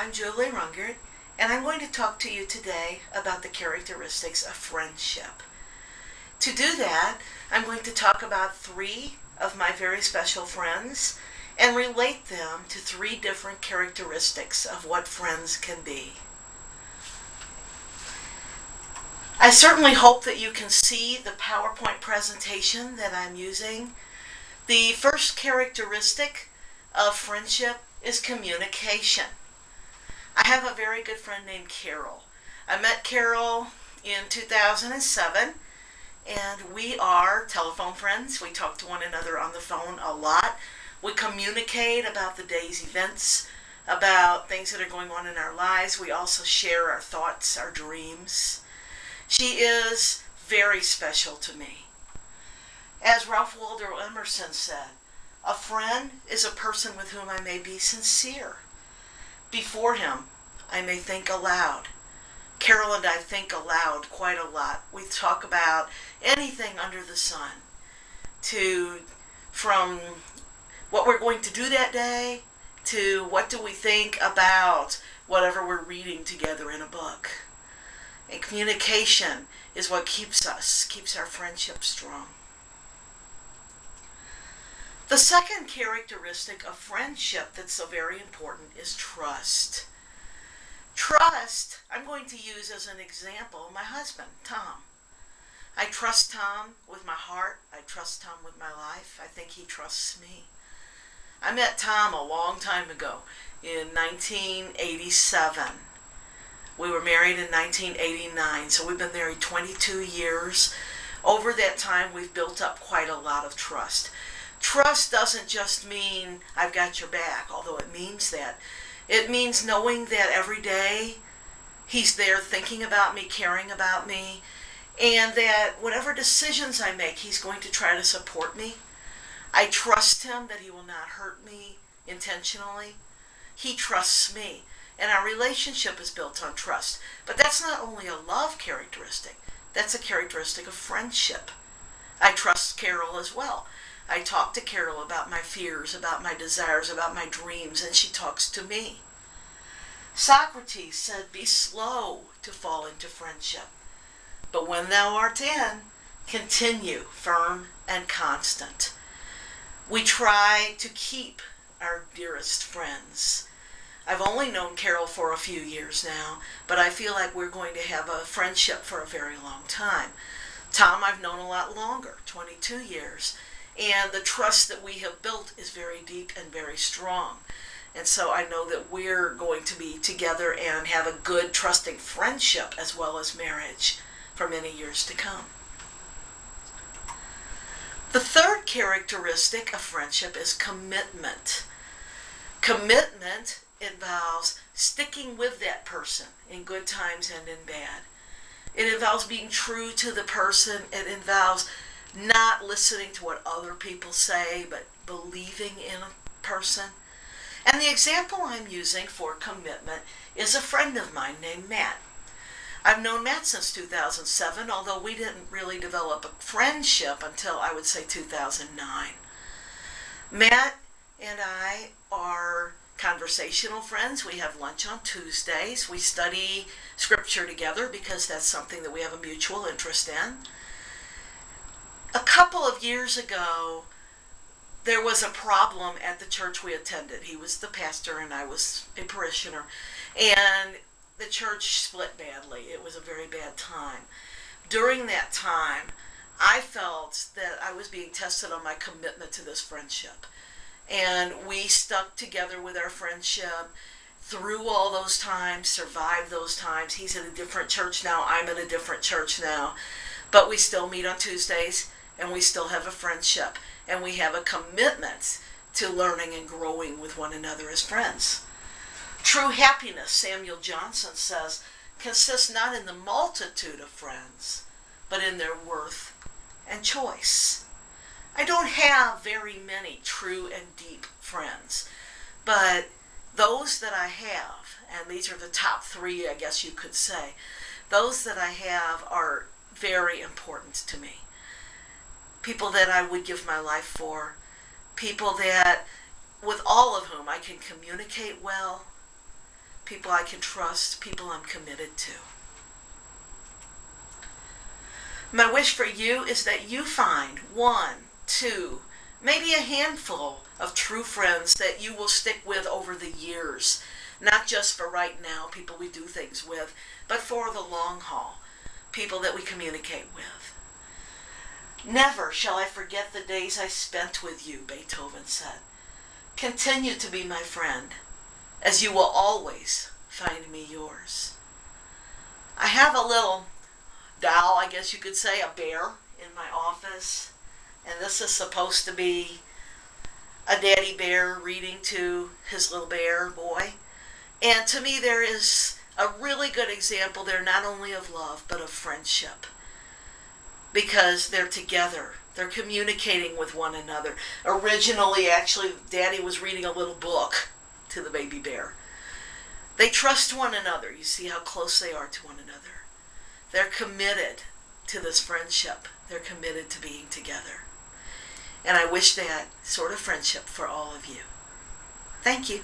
I'm Julie Rungert, and I'm going to talk to you today about the characteristics of friendship. To do that, I'm going to talk about three of my very special friends and relate them to three different characteristics of what friends can be. I certainly hope that you can see the PowerPoint presentation that I'm using. The first characteristic of friendship is communication. I have a very good friend named Carol. I met Carol in 2007, and we are telephone friends. We talk to one another on the phone a lot. We communicate about the day's events, about things that are going on in our lives. We also share our thoughts, our dreams. She is very special to me. As Ralph Waldo Emerson said, a friend is a person with whom I may be sincere. Before him, I may think aloud. Carol and I think aloud quite a lot. We talk about anything under the sun, from what we're going to do that day to what do we think about whatever we're reading together in a book. And communication is what keeps our friendship strong. The second characteristic of friendship that's so very important is trust. Trust, I'm going to use as an example my husband, Tom. I trust Tom with my heart. I trust Tom with my life. I think he trusts me. I met Tom a long time ago in 1987. We were married in 1989, so we've been married 22 years. Over that time, we've built up quite a lot of trust. Trust doesn't just mean I've got your back, although it means that. It means knowing that every day he's there thinking about me, caring about me, and that whatever decisions I make, he's going to try to support me. I trust him that he will not hurt me intentionally. He trusts me, and our relationship is built on trust. But that's not only a love characteristic, that's a characteristic of friendship. I trust Carol as well. I talk to Carol about my fears, about my desires, about my dreams, and she talks to me. Socrates said, "Be slow to fall into friendship, but when thou art in, continue firm and constant." We try to keep our dearest friends. I've only known Carol for a few years now, but I feel like we're going to have a friendship for a very long time. Tom I've known a lot longer, 22 years. And the trust that we have built is very deep and very strong. And so I know that we're going to be together and have a good, trusting friendship as well as marriage for many years to come. The third characteristic of friendship is commitment. Commitment involves sticking with that person in good times and in bad. It involves being true to the person. It involves not listening to what other people say, but believing in a person. And the example I'm using for commitment is a friend of mine named Matt. I've known Matt since 2007, although we didn't really develop a friendship until I would say 2009. Matt and I are conversational friends. We have lunch on Tuesdays. We study scripture together because that's something that we have a mutual interest in. A couple of years ago, there was a problem at the church we attended. He was the pastor and I was a parishioner. And the church split badly. It was a very bad time. During that time, I felt that I was being tested on my commitment to this friendship. And we stuck together with our friendship through all those times, survived those times. He's in a different church now. I'm in a different church now. But we still meet on Tuesdays. And we still have a friendship, and we have a commitment to learning and growing with one another as friends. True happiness, Samuel Johnson says, consists not in the multitude of friends, but in their worth and choice. I don't have very many true and deep friends, but those that I have, and these are the top three, I guess you could say, those that I have are very important to me. People that I would give my life for, people that, with all of whom I can communicate well, people I can trust, people I'm committed to. My wish for you is that you find one, two, maybe a handful of true friends that you will stick with over the years. Not just for right now, people we do things with, but for the long haul, people that we communicate with. Never shall I forget the days I spent with you, Beethoven said. Continue to be my friend, as you will always find me yours. I have a little doll, I guess you could say, a bear in my office, and this is supposed to be a daddy bear reading to his little bear boy. And to me, there is a really good example there, not only of love, but of friendship. Because they're together. They're communicating with one another. Originally, actually, Daddy was reading a little book to the baby bear. They trust one another. You see how close they are to one another. They're committed to this friendship. They're committed to being together. And I wish that sort of friendship for all of you. Thank you.